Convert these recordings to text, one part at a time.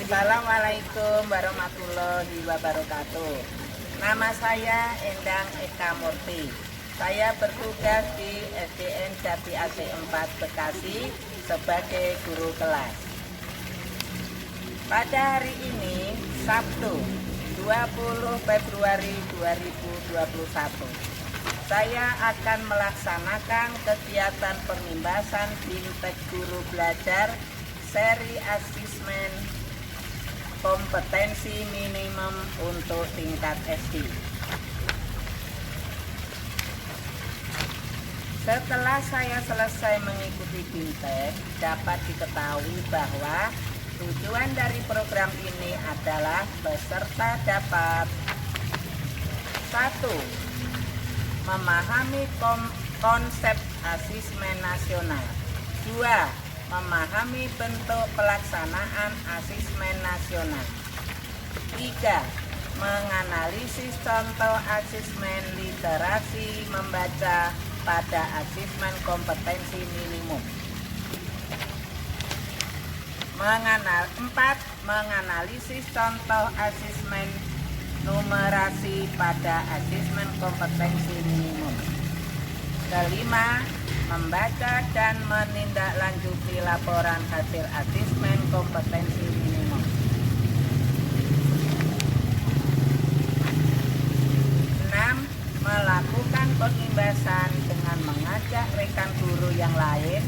Assalamualaikum warahmatullahi wabarakatuh. Nama saya Endang Eka Murti. Saya bertugas di SDN Jati Asih 4 Bekasi sebagai guru kelas. Pada hari ini, Sabtu 20 Februari 2021, saya akan melaksanakan kegiatan pengimbasan Bimtek Guru Belajar seri asesmen kompetensi minimum untuk tingkat SD. Setelah saya selesai mengikuti Bimtek, dapat diketahui bahwa tujuan dari program ini adalah peserta dapat 1. Memahami konsep asesmen nasional. 2. Memahami bentuk pelaksanaan asesmen nasional. 3. Menganalisis contoh asesmen literasi membaca pada asesmen kompetensi minimum. 4. Menganalisis contoh asesmen numerasi pada asesmen kompetensi minimum. 5. Membaca dan menindaklanjuti laporan hasil asesmen kompetensi minimum. 6. Melakukan pengimbasan dengan mengajak rekan guru yang lain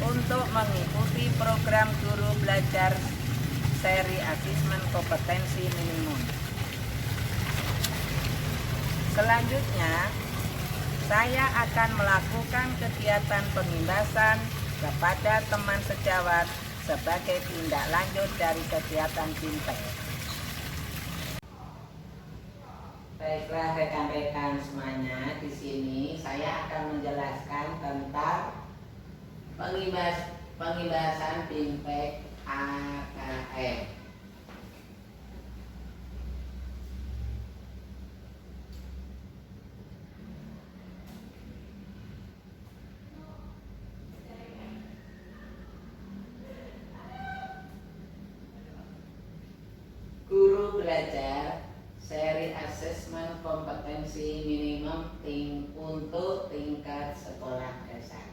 untuk mengikuti program guru belajar seri asesmen kompetensi minimum. Selanjutnya, saya akan melakukan kegiatan pengimbasan kepada teman sejawat sebagai tindak lanjut dari kegiatan Bimtek. Baiklah rekan-rekan semuanya, di sini saya akan menjelaskan tentang pengimbasan Bimtek AKM. Guru belajar seri asesmen kompetensi minimum untuk tingkat sekolah dasar.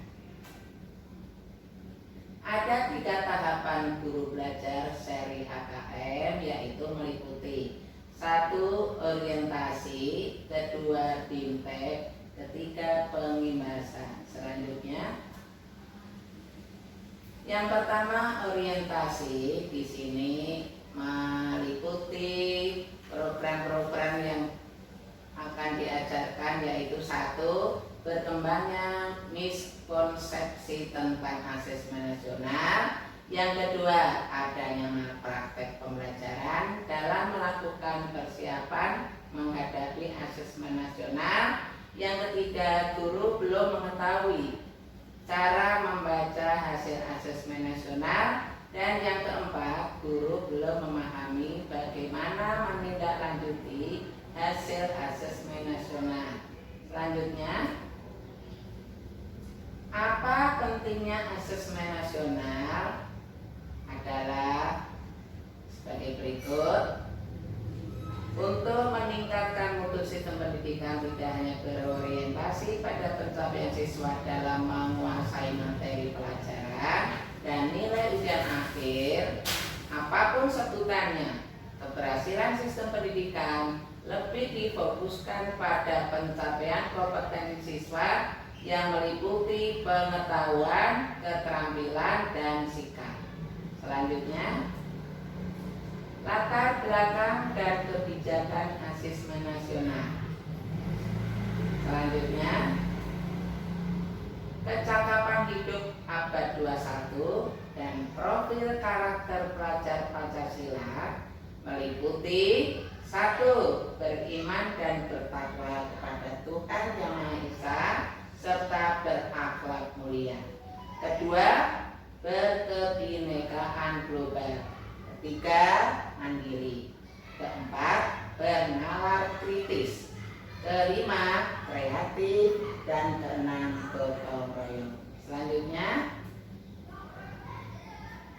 Ada 3 tahapan guru belajar seri AKM, yaitu meliputi 1. Orientasi, 2. Bimtek, 3. Pengimbasan. Selanjutnya, yang pertama orientasi. Di sini meliputi program-program yang akan diajarkan, yaitu 1. Berkembangnya miskonsepsi tentang asesmen nasional. Yang kedua, adanya praktek pembelajaran dalam melakukan persiapan menghadapi asesmen nasional. Yang ketiga, guru belum mengetahui cara membaca hasil asesmen nasional. Dan yang keempat, guru belum memahami bagaimana menindaklanjuti hasil asesmen nasional. Selanjutnya, apa pentingnya asesmen nasional adalah sebagai berikut. Untuk meningkatkan mutu sistem pendidikan tidak hanya berorientasi pada pencapaian siswa dalam menguasai materi pelajaran dan nilai ujian akhir, apapun sebutannya, keberhasilan sistem pendidikan lebih difokuskan pada pencapaian kompetensi siswa yang meliputi pengetahuan, keterampilan, dan sikap. Selanjutnya, latar belakang dan kebijakan asesmen nasional. Selanjutnya, kecakapan hidup abad 21 dan profil karakter pelajar Pancasila meliputi 1. Beriman dan bertakwa kepada Tuhan Yang Maha Esa serta berakhlak mulia. 2. Berkebinekaan global. 3. Mandiri. 4. Bernalar kritis. 5. Kreatif. Dan 6. Gotong royong. Selanjutnya,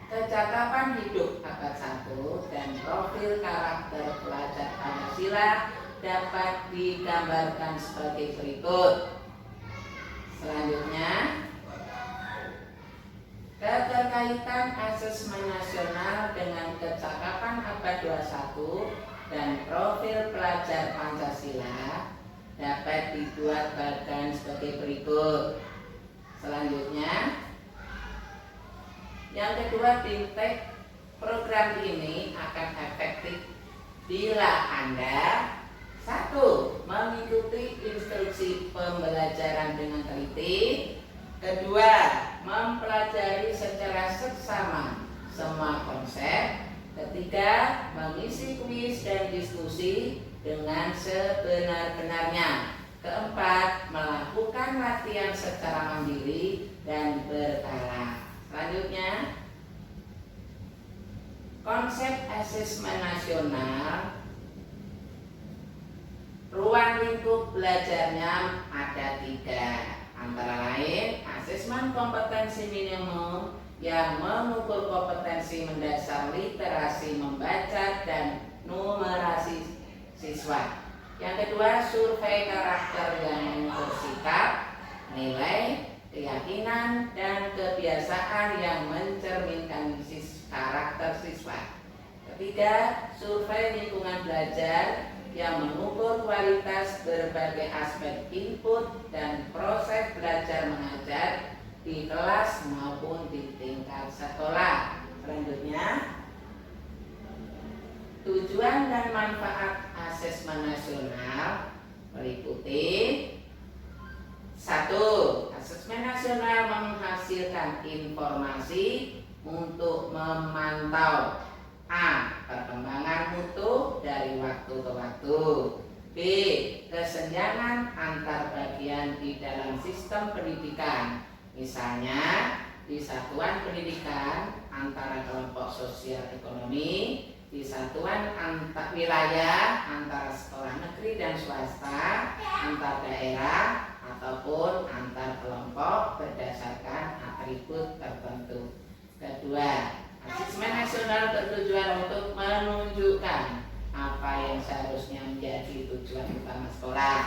Kecakapan hidup abad 1 dan profil karakter pelajar Pancasila dapat digambarkan sebagai berikut. Selanjutnya, keterkaitan asesmen nasional dengan kecakapan abad 21 dan profil pelajar Pancasila dapat digambarkan sebagai berikut. Selanjutnya, yang kedua, bintang program ini akan efektif bila Anda 1. Mengikuti instruksi pembelajaran dengan teliti. Kedua, mempelajari secara seksama semua konsep. Ketiga, mengisi kuis dan diskusi dengan sebenar-benarnya. Keempat, melakukan latihan secara mandiri dan berkala. Selanjutnya, konsep asesmen nasional. Ruang lingkup belajarnya ada 3, antara lain asesmen kompetensi minimum yang mengukur kompetensi mendasar literasi membaca dan numerasi siswa. Yang kedua, survei karakter yang mengukur sikap, nilai, keyakinan, dan kebiasaan yang mencerminkan karakter siswa. Ketiga, survei lingkungan belajar yang mengukur kualitas berbagai aspek input dan proses belajar mengajar di kelas maupun di tingkat sekolah. Selanjutnya, tujuan dan manfaat asesmen nasional meliputi 1. Asesmen nasional menghasilkan informasi untuk memantau A. Perkembangan mutu dari waktu ke waktu. B. Kesenjangan antar bagian di dalam sistem pendidikan. Misalnya, di satuan pendidikan antara kelompok sosial ekonomi, di satuan antar wilayah antara sekolah negeri dan swasta, antar daerah, ataupun antar kelompok berdasarkan atribut tertentu. Kedua, asesmen nasional bertujuan untuk menunjukkan apa yang seharusnya menjadi tujuan utama sekolah,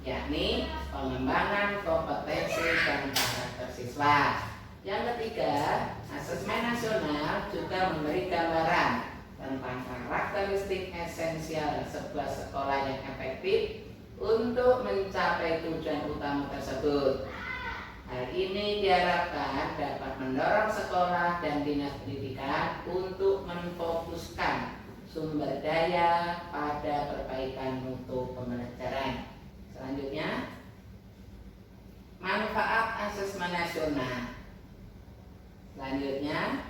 yakni pengembangan kompetensi dan karakter siswa. Yang ketiga, asesmen nasional juga memberi gambaran tentang karakteristik esensial sebuah sekolah yang efektif untuk mencapai tujuan utama tersebut. Hal ini diharapkan dapat mendorong sekolah dan dinas pendidikan untuk menfokuskan sumber daya pada perbaikan mutu pembelajaran. Selanjutnya, manfaat asesmen nasional. Selanjutnya,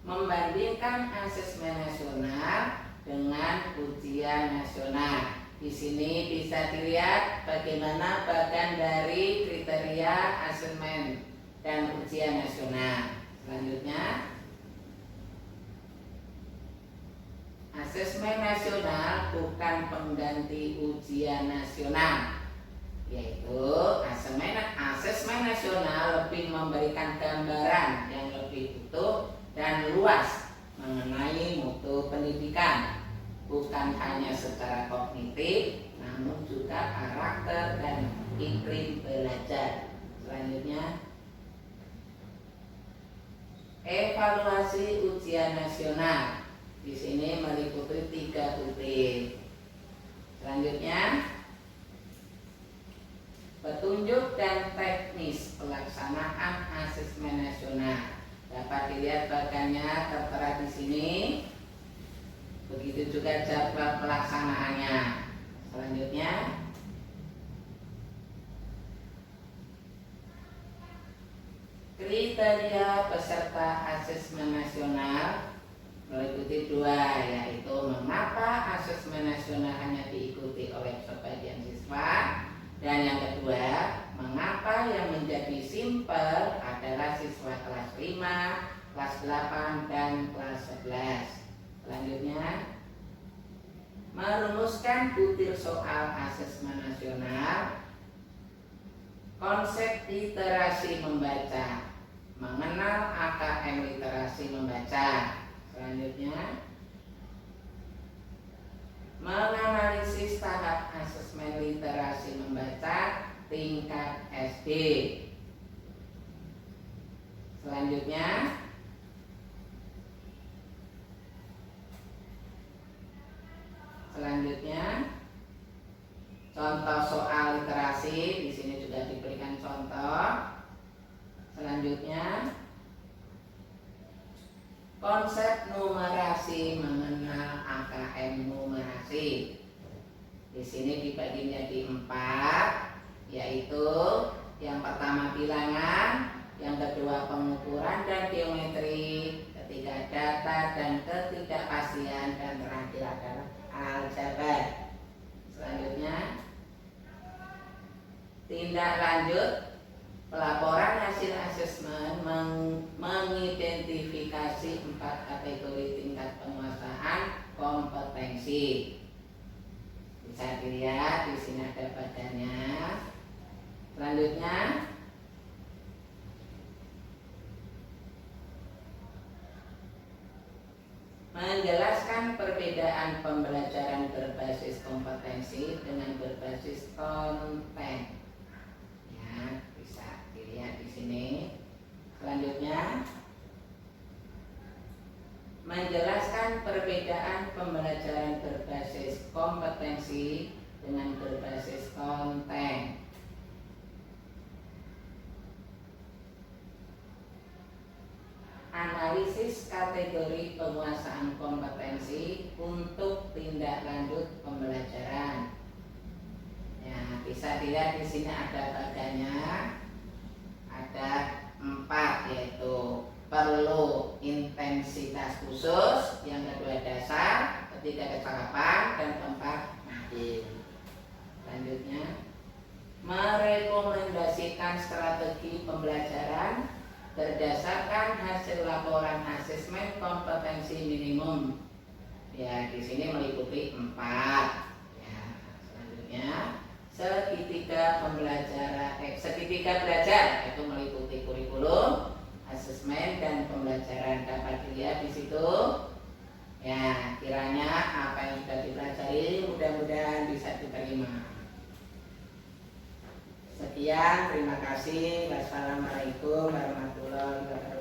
membandingkan asesmen nasional dengan ujian nasional. Di sini bisa dilihat bagaimana bagian dari kriteria asesmen dan ujian nasional. Selanjutnya, asesmen nasional bukan pengganti ujian nasional, yaitu asesmen nasional lebih memberikan gambaran yang lebih utuh dan luas mengenai mutu pendidikan, bukan hanya secara kognitif, namun juga karakter dan iklim belajar. Selanjutnya, evaluasi ujian nasional. Di sini meliputi 3 butir. Selanjutnya, petunjuk dan teknis pelaksanaan asesmen nasional. Dapat dilihat bagiannya tertera di sini. Begitu juga jadwal pelaksanaannya. Selanjutnya, kriteria peserta asesmen nasional meliputi 2, yaitu mengapa asesmen nasional hanya diikuti oleh sebagian siswa, dan yang kedua, mengapa yang menjadi simpel adalah siswa kelas 5, kelas 8, dan kelas 11. Selanjutnya, merumuskan butir soal asesmen nasional, konsep literasi membaca, mengenal AKM literasi membaca. Selanjutnya, menganalisis tahap asesmen literasi membaca tingkat SD. Selanjutnya, contoh soal literasi. Di sini juga diberikan contoh. Selanjutnya, konsep numerasi, mengenal AKM numerasi. Di sini dibagi menjadi 4, yaitu yang pertama bilangan, yang kedua pengukuran dan geometri, ketiga data dan ketidakpastian, dan terakhir adalah aljabar. Selanjutnya, tindak lanjut pelaporan hasil asesmen mengidentifikasi 4 kategori tingkat penguasaan kompetensi. Bisa dilihat di sini ada badannya. Selanjutnya, menjelaskan perbedaan pembelajaran berbasis kompetensi dengan berbasis konten. Ya, bisa dilihat di sini. Selanjutnya, menjelaskan perbedaan pembelajaran berbasis kompetensi dengan berbasis konten. Analisis kategori penguasaan kompetensi untuk tindak lanjut pembelajaran. Ya, bisa dilihat di sini ada badannya. Ada 4, yaitu perlu intensitas khusus, yang kedua dasar, ketiga kecakapan, dan keempat mahir. Selanjutnya, merekomendasikan strategi pembelajaran berdasarkan hasil laporan asesmen kompetensi minimum. Ya, di sini meliputi 4. Ya, selanjutnya, segitiga belajar, yaitu meliputi kurikulum, asesmen, dan pembelajaran. Dapat dilihat di situ. Ya, kiranya apa yang sudah dipelajari mudah-mudahan bisa diterima. Sekian, terima kasih. Wassalamualaikum warahmatullahi wabarakatuh.